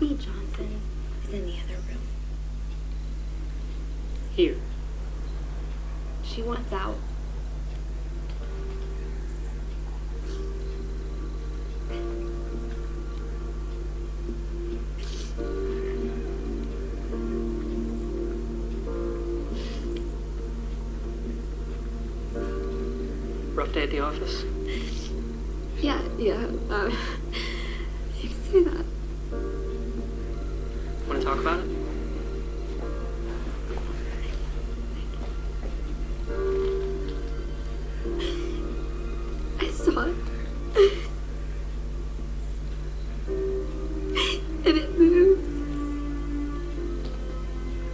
Abby Johnson is in the other room. Here. She wants out. Rough day at the office? Yeah, you can say that. Want to talk about it? I saw it. And it moved.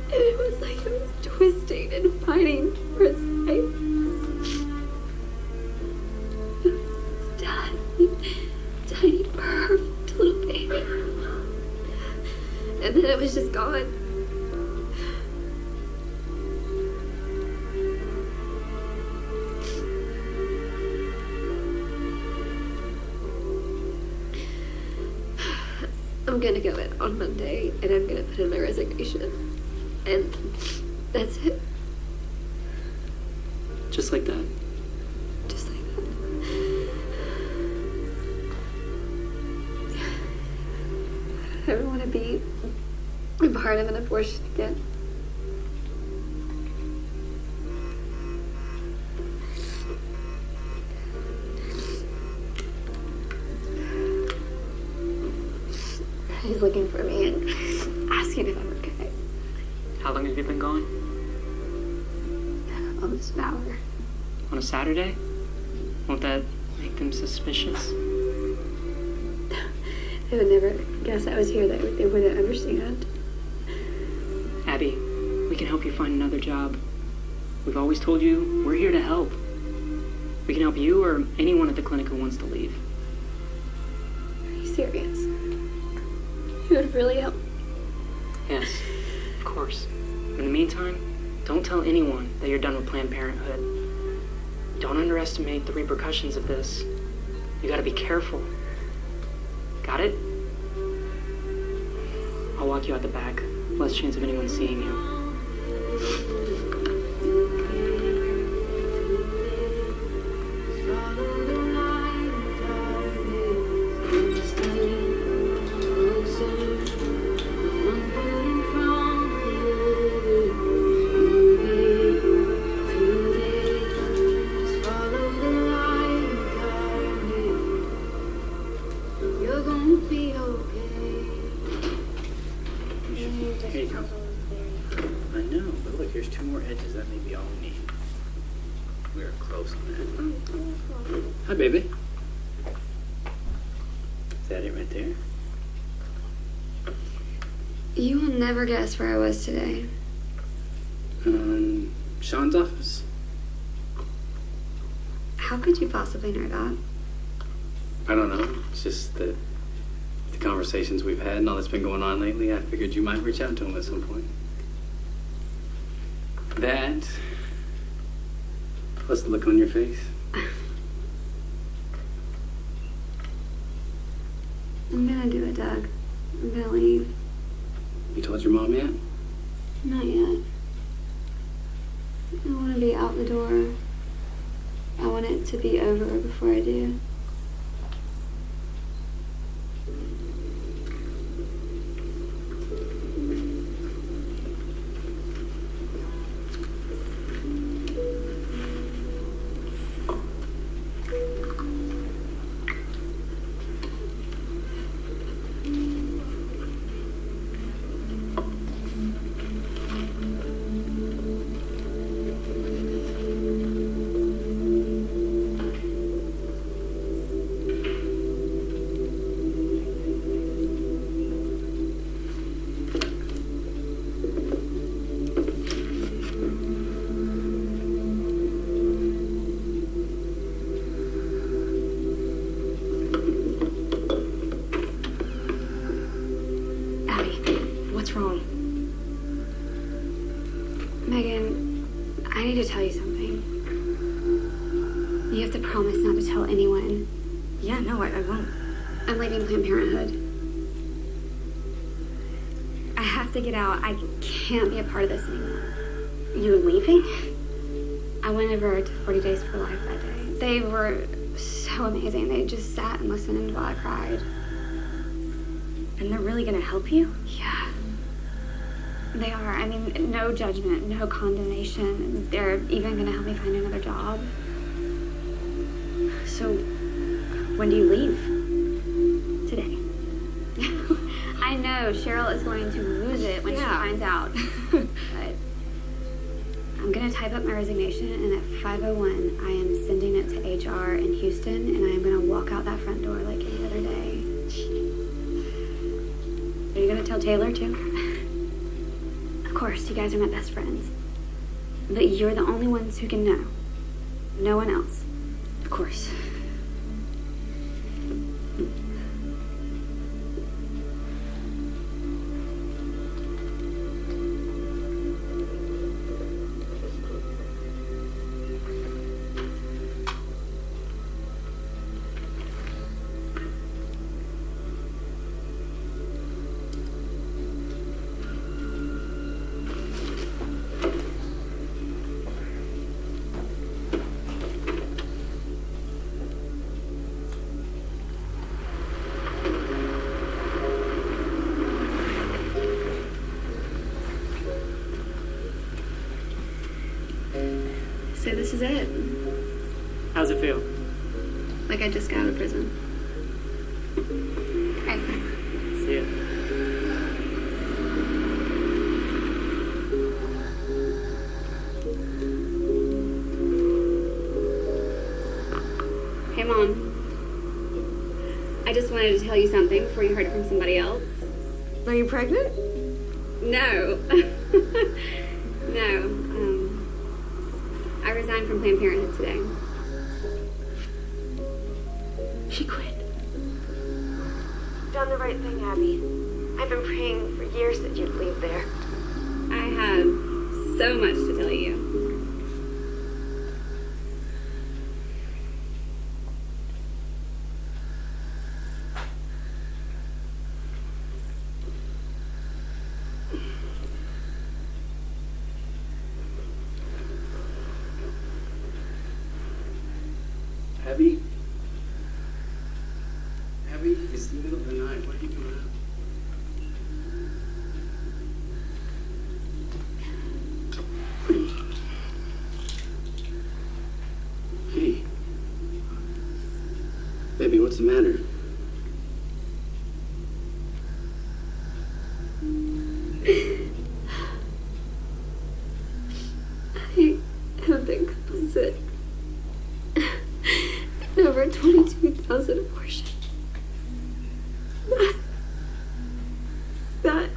And it was like it was twisting and fighting for its life. Tiny, perfect little baby. And then it was just gone. I'm gonna go in on Monday and I'm gonna put in my resignation. And that's it. Just like that? Just like that. I don't want to be a part of an abortion again. He's looking for me and asking if I'm okay. How long have you been gone? Almost an hour. On a Saturday? Won't that make them suspicious? They would never guess I was here. They wouldn't understand. Abby, we can help you find another job. We've always told you we're here to help. We can help you or anyone at the clinic who wants to leave. Are you serious? You would really help? Yes, of course. In the meantime, don't tell anyone that you're done with Planned Parenthood. Don't underestimate the repercussions of this. You gotta be careful. Got it? I'll walk you out the back. Less chance of anyone seeing you. Here you go. I know, but look, here's 2 more edges. That may be all we need. We're close on that. Hi, baby. Is that it right there? You will never guess where I was today. Sean's office. How could you possibly know that? I don't know. It's just that the conversations we've had and all that's been going on lately, I figured you might reach out to him at some point. That, plus the look on your face. I'm gonna do it, Doug. I'm gonna leave. You told your mom yet? Not yet. I want to be out the door. I want it to be over before I do. Megan, I need to tell you something. You have to promise not to tell anyone. Yeah, no, I won't. I'm leaving Planned Parenthood. have to get out. I can't be a part of this anymore. You're leaving? I went over to 40 Days for Life that day. They were so amazing. They just sat and listened while I cried. And they're really gonna help you? Yeah. They are. I mean, no judgment, no condemnation. They're even gonna help me find another job. So, when do you leave? Today. I know Cheryl is going to lose it when she finds out. But I'm going to type up my resignation, and at 5:01, I am sending it to HR in Houston, and I am going to walk out that front door like any other day. Are you going to tell Taylor, too? Of course, you guys are my best friends. But you're the only ones who can know. No one else. Of course. So this is it. How's it feel? Like I just got out of prison. Hey. See ya. Hey, Mom. I just wanted to tell you something before you heard it from somebody else. Are you pregnant? No. No. I resigned from Planned Parenthood today. She quit. Done the right thing, Abby. I've been praying for years that you'd leave there. I have so much to tell you. Abby? Abby, it's the middle of the night. What are you doing up? Hey. Baby, what's the matter? I have been complicit in over 22,000 abortions. That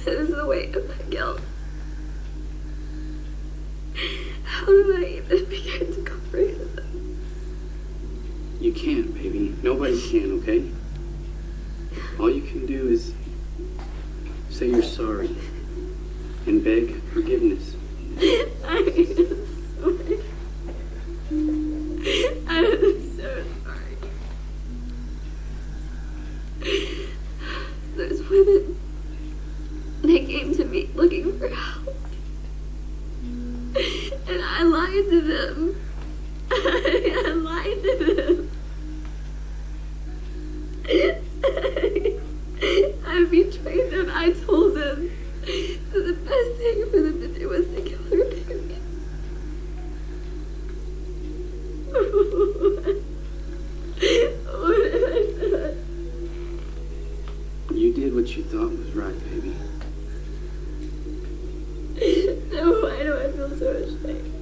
is the weight of my guilt. How do I even begin to comprehend that? You can't, baby. Nobody can, okay? All you can do is say you're sorry and beg forgiveness. I am sorry. I am so sorry. Those women, they came to me looking for help. And I lied to them. I lied to them. I betrayed them. I told them that the best thing for them to do was to kill their babies. What have I done? You did what you thought was right, baby. No, why do I feel so ashamed?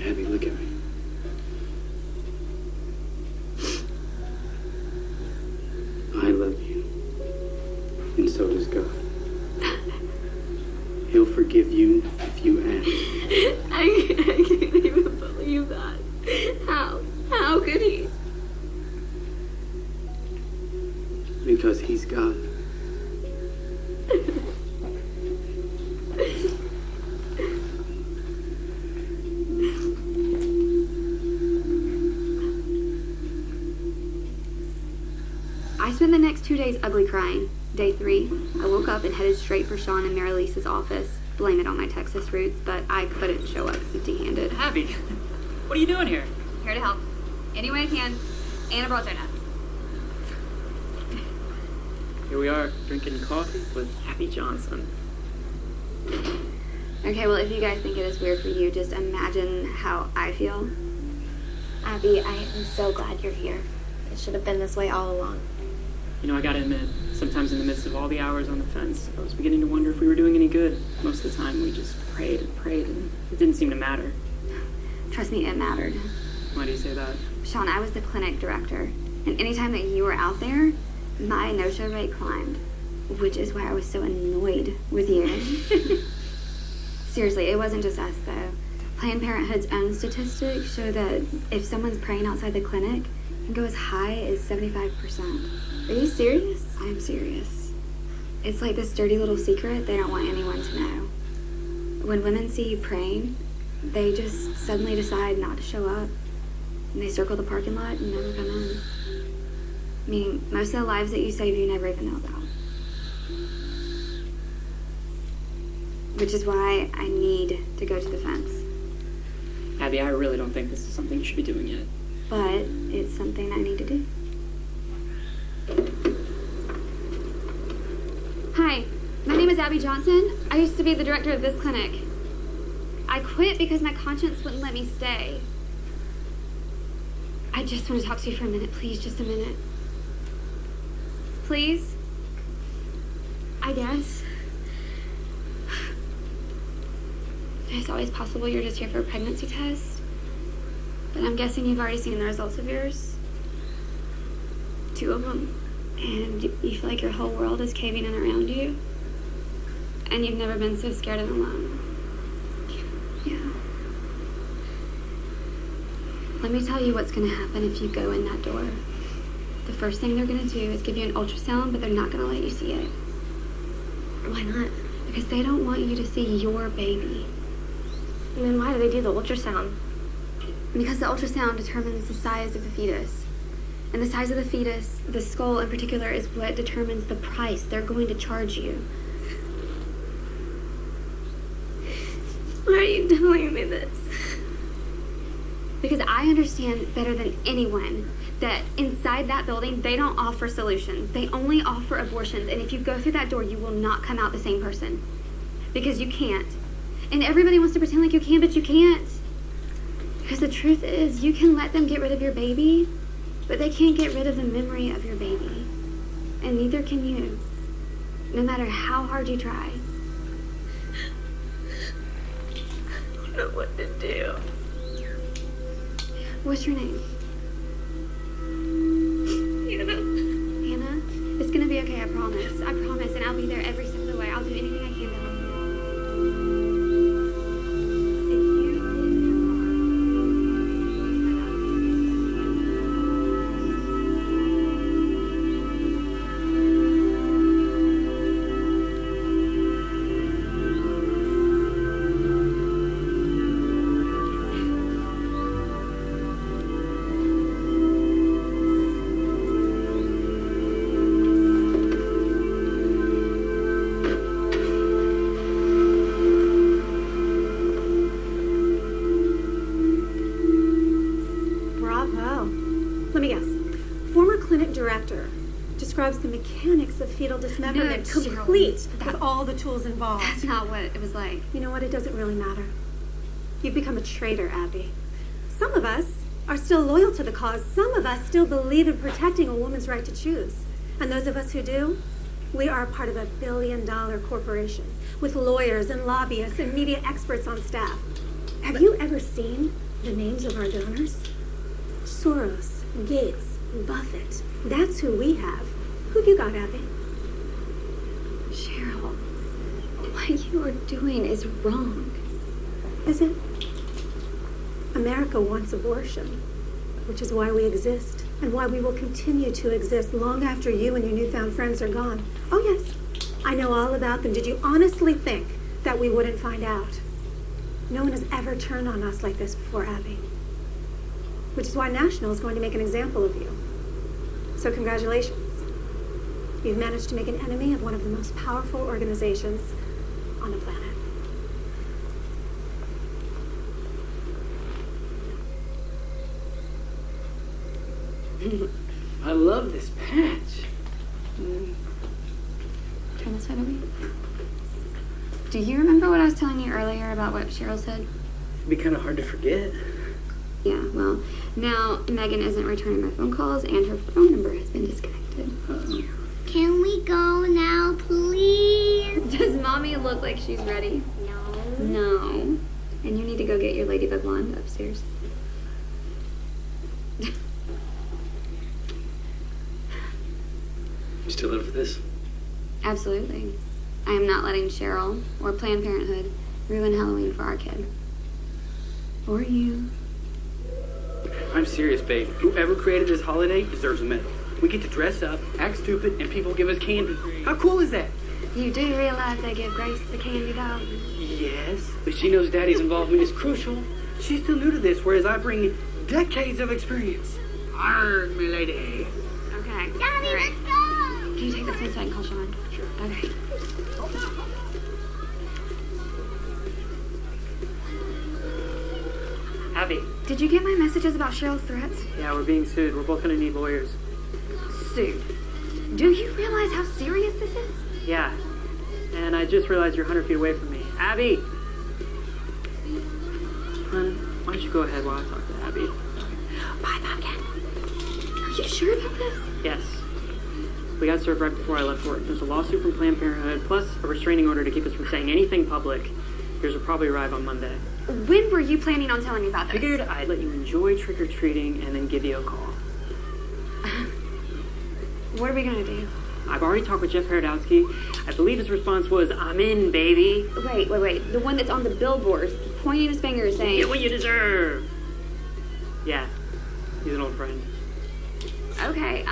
Abby, look at me. I love you. And so does God. He'll forgive you if you ask. I can't even believe that. How? How could he? Because he's God. I spent the next 2 days ugly crying. Day 3, I woke up and headed straight for Sean and Mary Lisa's office. Blame it on my Texas roots, but I couldn't show up empty-handed. Abby, what are you doing here? Here to help. Any way I can. And I brought donuts. Here we are, drinking coffee with Abby Johnson. Okay, well, if you guys think it is weird for you, just imagine how I feel. Abby, I am so glad you're here. It should have been this way all along. You know, I gotta admit, sometimes in the midst of all the hours on the fence, I was beginning to wonder if we were doing any good. Most of the time, we just prayed, and it didn't seem to matter. Trust me, it mattered. Why do you say that? Sean, I was the clinic director, and anytime that you were out there, my no-show rate climbed, which is why I was so annoyed with you. Seriously, it wasn't just us, though. Planned Parenthood's own statistics show that if someone's praying outside the clinic, it can go as high as 75%. Are you serious? I'm serious. It's like this dirty little secret they don't want anyone to know. When women see you praying, they just suddenly decide not to show up. And they circle the parking lot and never come in. I mean, most of the lives that you save, you never even know about. Which is why I need to go to the fence. Abby, I really don't think this is something you should be doing yet. But it's something I need to do. Hi, my name is Abby Johnson. I used to be the director of this clinic. I quit because my conscience wouldn't let me stay. I just want to talk to you for a minute, please, just a minute. Please? I guess. It's always possible you're just here for a pregnancy test. But I'm guessing you've already seen the results of yours. 2 of them. And you feel like your whole world is caving in around you. And you've never been so scared and alone. Yeah. Let me tell you what's going to happen if you go in that door. The first thing they're going to do is give you an ultrasound, but they're not going to let you see it. Why not? Because they don't want you to see your baby. And then why do they do the ultrasound? Because the ultrasound determines the size of the fetus. And the size of the fetus, the skull in particular, is what determines the price they're going to charge you. Why are you telling me this? Because I understand better than anyone that inside that building, they don't offer solutions. They only offer abortions. And if you go through that door, you will not come out the same person. Because you can't. And everybody wants to pretend like you can, but you can't. Because the truth is, you can let them get rid of your baby, but they can't get rid of the memory of your baby. And neither can you. No matter how hard you try. I don't know what to do. What's your name? Hannah? It's gonna be okay, I promise. I promise, and I'll be there every step of the way. I'll do anything I can to help you. If you get in your describes the mechanics of fetal dismemberment, No, complete Cheryl, with all the tools involved. That's not what it was like. You know what? It doesn't really matter. You've become a traitor, Abby. Some of us are still loyal to the cause. Some of us still believe in protecting a woman's right to choose. And those of us who do, we are part of a billion-dollar corporation with lawyers and lobbyists and media experts on staff. Have you ever seen the names of our donors? Soros, Gates, Buffett. That's who we have. Who've you got, Abby? Cheryl, what you are doing is wrong. Is it? America wants abortion, which is why we exist and why we will continue to exist long after you and your newfound friends are gone. Oh, yes, I know all about them. Did you honestly think that we wouldn't find out? No one has ever turned on us like this before, Abby. Which is why National is going to make an example of you. So congratulations. You've managed to make an enemy of one of the most powerful organizations on the planet. I love this patch. Turn this way, baby. Do you remember what I was telling you earlier about what Cheryl said? It'd be kind of hard to forget. Yeah, well, now Megan isn't returning my phone calls and her phone number has been disconnected. Can we go now, please? Does Mommy look like she's ready? No. No. And you need to go get your ladybug wand upstairs. You still live with this? Absolutely. I am not letting Cheryl or Planned Parenthood ruin Halloween for our kid. Or you. I'm serious, babe. Whoever created this holiday deserves a medal. We get to dress up, act stupid, and people give us candy. How cool is that? You do realize they give Grace the candy dog? Yes, but she knows Daddy's involvement is crucial. She's still new to this, whereas I bring decades of experience. Arrgh, my lady. Okay. Daddy, All right. let's go! Can you take this one so I can call Sean? Sure. Okay. Abby. Did you get my messages about Cheryl's threats? Yeah, we're being sued. We're both gonna need lawyers. Sued. Do you realize how serious this is? Yeah. And I just realized you're 100 feet away from me. Abby! Hun, why don't you go ahead while I talk to Abby? Bye, Pumpkin. Are you sure about this? Yes. We got served right before I left work. There's a lawsuit from Planned Parenthood, plus a restraining order to keep us from saying anything public. Yours will probably arrive on Monday. When were you planning on telling me about this? Figured I'd let you enjoy trick-or-treating and then give you a call. What are we gonna do? I've already talked with Jeff Paradowski. I believe his response was, "I'm in, baby." Wait. The one that's on the billboards, pointing his finger saying... Get what you deserve. Yeah, he's an old friend. Okay,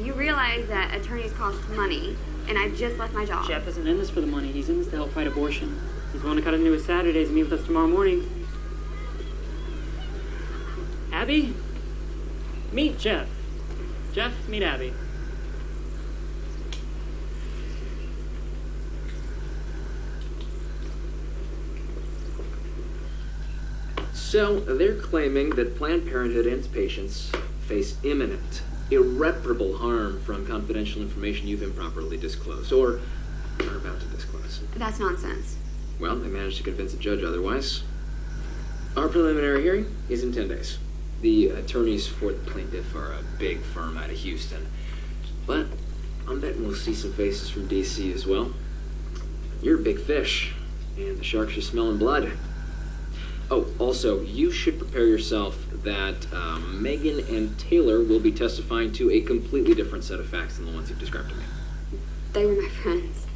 you realize that attorneys cost money, and I just left my job. Jeff isn't in this for the money. He's in this to help fight abortion. He's willing to cut into his Saturdays and meet with us tomorrow morning. Abby? Meet Jeff. Jeff, meet Abby. So, they're claiming that Planned Parenthood and its patients face imminent, irreparable harm from confidential information you've improperly disclosed, or are about to disclose. That's nonsense. Well, they managed to convince a judge otherwise. Our preliminary hearing is in 10 days. The attorneys for the plaintiff are a big firm out of Houston. But I'm betting we'll see some faces from D.C. as well. You're a big fish, and the sharks are smelling blood. Oh, also, you should prepare yourself that Megan and Taylor will be testifying to a completely different set of facts than the ones you've described to me. They were my friends.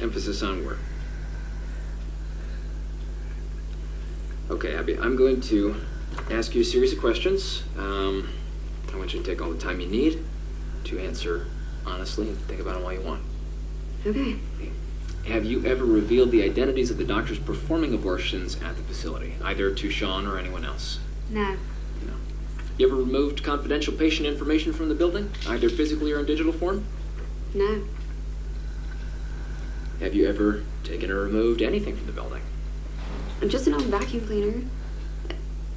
Emphasis on were. Okay, Abby, I'm going to ask you a series of questions. I want you to take all the time you need to answer honestly and think about them while you want. Okay. Have you ever revealed the identities of the doctors performing abortions at the facility, either to Sean or anyone else? No. No. You ever removed confidential patient information from the building, either physically or in digital form? No. Have you ever taken or removed anything from the building? Just an old vacuum cleaner.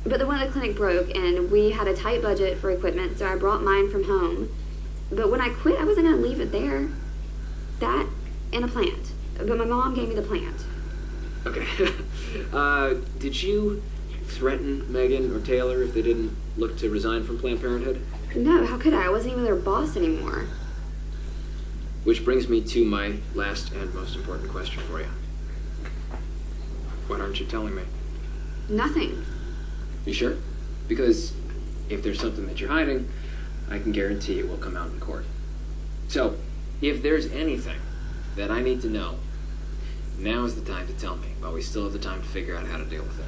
But the one at the clinic broke, and we had a tight budget for equipment, so I brought mine from home. But when I quit, I wasn't going to leave it there. That and a plant. But my mom gave me the plant. Okay. Did you threaten Megan or Taylor if they didn't look to resign from Planned Parenthood? No, how could I? I wasn't even their boss anymore. Which brings me to my last and most important question for you. What aren't you telling me? Nothing. You sure? Because if there's something that you're hiding, I can guarantee it will come out in court. So, if there's anything that I need to know, now is the time to tell me, while we still have the time to figure out how to deal with it.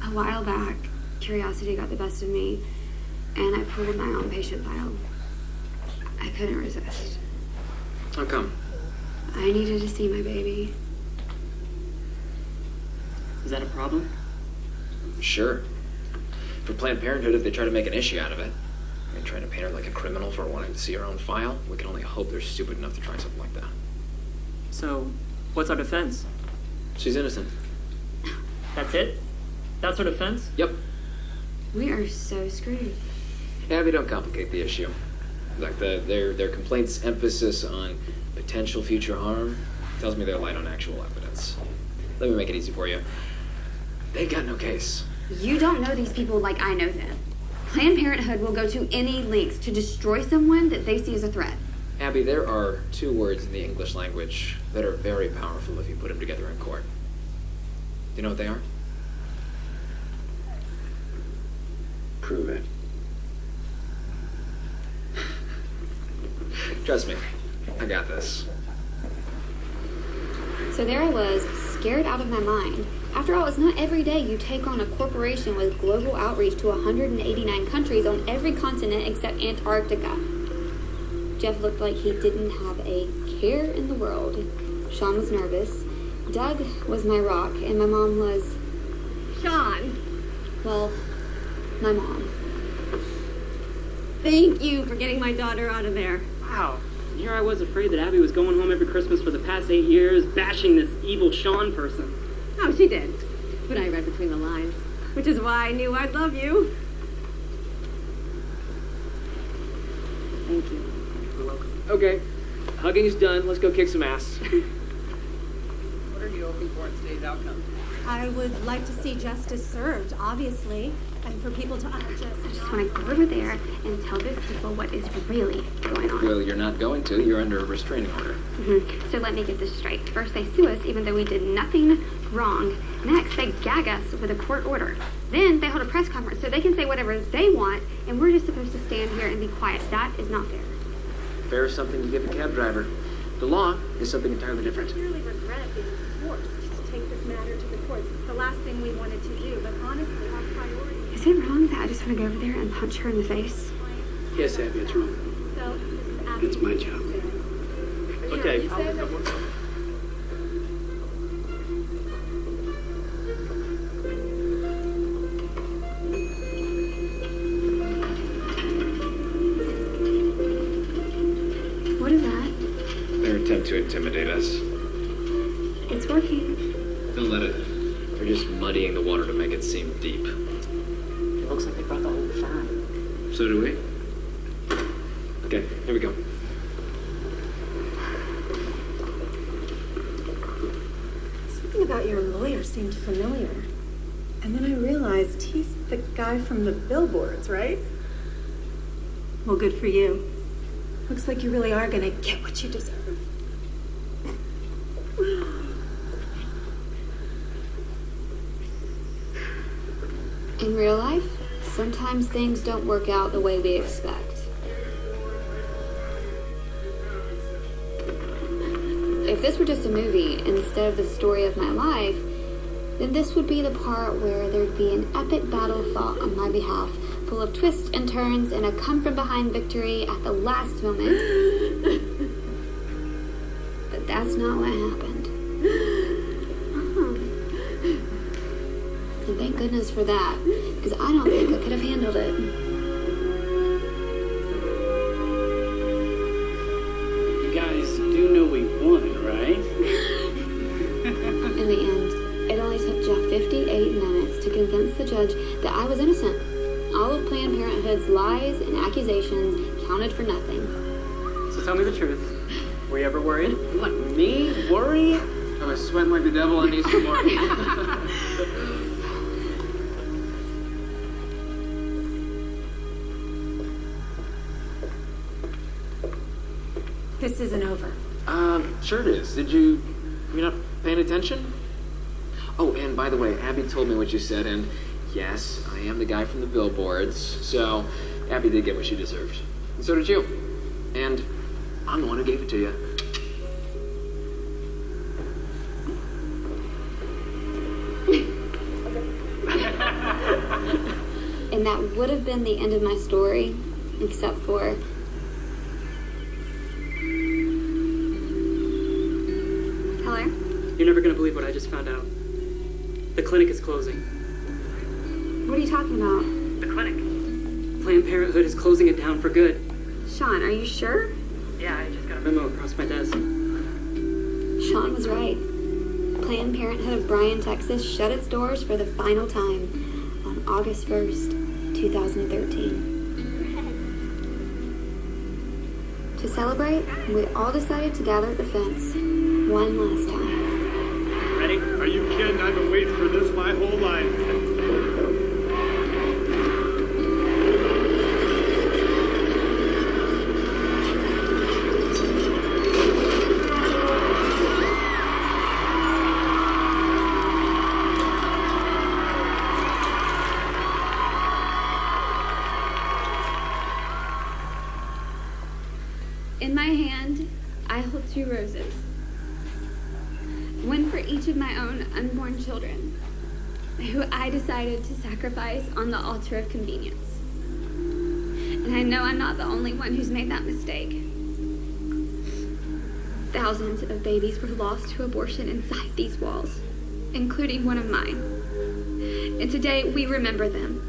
A while back, curiosity got the best of me, and I pulled my own patient file. I couldn't resist. How come? I needed to see my baby. Is that a problem? Sure. For Planned Parenthood, if they try to make an issue out of it, and trying to paint her like a criminal for wanting to see her own file, we can only hope they're stupid enough to try something like that. So, what's our defense? She's innocent. That's it? That's our defense? Yep. We are so screwed. Abby, don't complicate the issue. Like their complaint's emphasis on potential future harm tells me they're light on actual evidence. Let me make it easy for you. They got no case. You don't know these people like I know them. Planned Parenthood will go to any lengths to destroy someone that they see as a threat. Abby, there are 2 words in the English language that are very powerful if you put them together in court. Do you know what they are? Prove it. Trust me, I got this. So there I was, scared out of my mind. After all, it's not every day you take on a corporation with global outreach to 189 countries on every continent except Antarctica. Jeff looked like he didn't have a care in the world. Sean was nervous. Doug was my rock, and my mom was... Sean, well, my mom. thank you for getting my daughter out of there. Wow. Here I was afraid that Abby was going home every Christmas for the past 8 years, bashing this evil Sean person. Oh, she did. But I read between the lines, which is why I knew I'd love you. Thank you. You're welcome. Okay, hugging's done. Let's go kick some ass. What are you hoping for in today's outcome? I would like to see justice served, obviously, and for people to I just want to go over there and tell those people what is really going on. Well, you're not going to. You're under a restraining order. So let me get this straight. First, they sue us even though we did nothing wrong. Next, they gag us with a court order. Then they hold a press conference so they can say whatever they want, and we're just supposed to stand here and be quiet. That is not fair. Fair is something you give a cab driver. The law is something entirely different. I really regret being forced to take this matter to the courts. It's the last thing we wanted to do, but honestly, our priority... Is it wrong that I just want to go over there and punch her in the face? Yes, Abby, it's wrong. So, this is Abby. It's my job. Okay. What is that? Their attempt to intimidate us. It's working. Don't let it. They're just muddying the water to make it seem deep. It looks like they brought the whole firm. So do we. Okay, here we go. Something about your lawyer seemed familiar. And then I realized he's the guy from the billboards, right? Well, good for you. Looks like you really are gonna get what you deserve. In real life, sometimes things don't work out the way we expect. If this were just a movie instead of the story of my life, then this would be the part where there'd be an epic battle fought on my behalf, full of twists and turns and a come-from-behind victory at the last moment. But that's not what happened. And thank goodness for that, because I don't think I could have handled it. You guys do know we won, right? In the end, it only took Jeff 58 minutes to convince the judge that I was innocent. All of Planned Parenthood's lies and accusations counted for nothing. So tell me the truth. Were you ever worried? What, me? Worry? I was sweating like the devil on Easter morning. This isn't over. Sure it is. You not paying attention? Oh, and by the way, Abby told me what you said, and yes, I am the guy from the billboards, so Abby did get what she deserved. And so did you. And I'm the one who gave it to you. And that would have been the end of my story, except for... Hello? You're never gonna believe what I just found out. The clinic is closing. What are you talking about? The clinic. Planned Parenthood is closing it down for good. Sean, are you sure? Yeah, I just got a memo across my desk. Sean was right. Planned Parenthood of Bryan, Texas shut its doors for the final time on August 1st, 2013. To celebrate, we all decided to gather at the fence one last time. Ready? Are you kidding? I've been waiting for this my whole life. In my hand, I hold 2 roses. One for each of my own unborn children, who I decided to sacrifice on the altar of convenience. And I know I'm not the only one who's made that mistake. Thousands of babies were lost to abortion inside these walls, including one of mine. And today we remember them.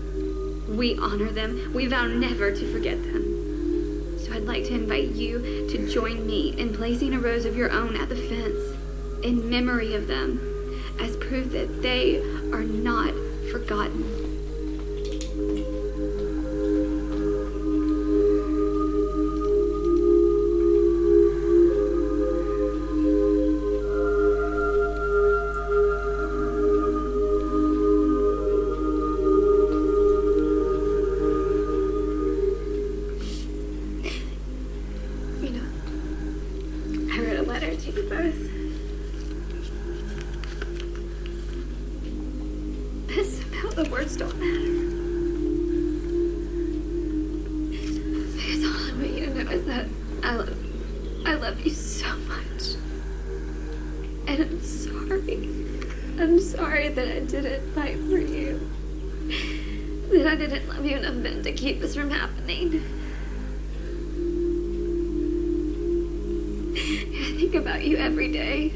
We honor them. We vow never to forget them. So I'd like to invite you to join me in placing a rose of your own at the fence in memory of them, as proof that they are not forgotten. You know, I wrote a letter to you both. This about the words don't matter. Because all I want you to know is that I love you so much. And I'm sorry. I'm sorry that I didn't fight for you. That I didn't love you enough then to keep this from happening. I think about you every day.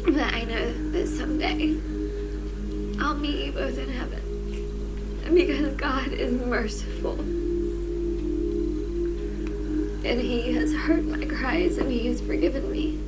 But I know that someday I'll meet you both in heaven. Because God is merciful. And He has heard my cries and He has forgiven me.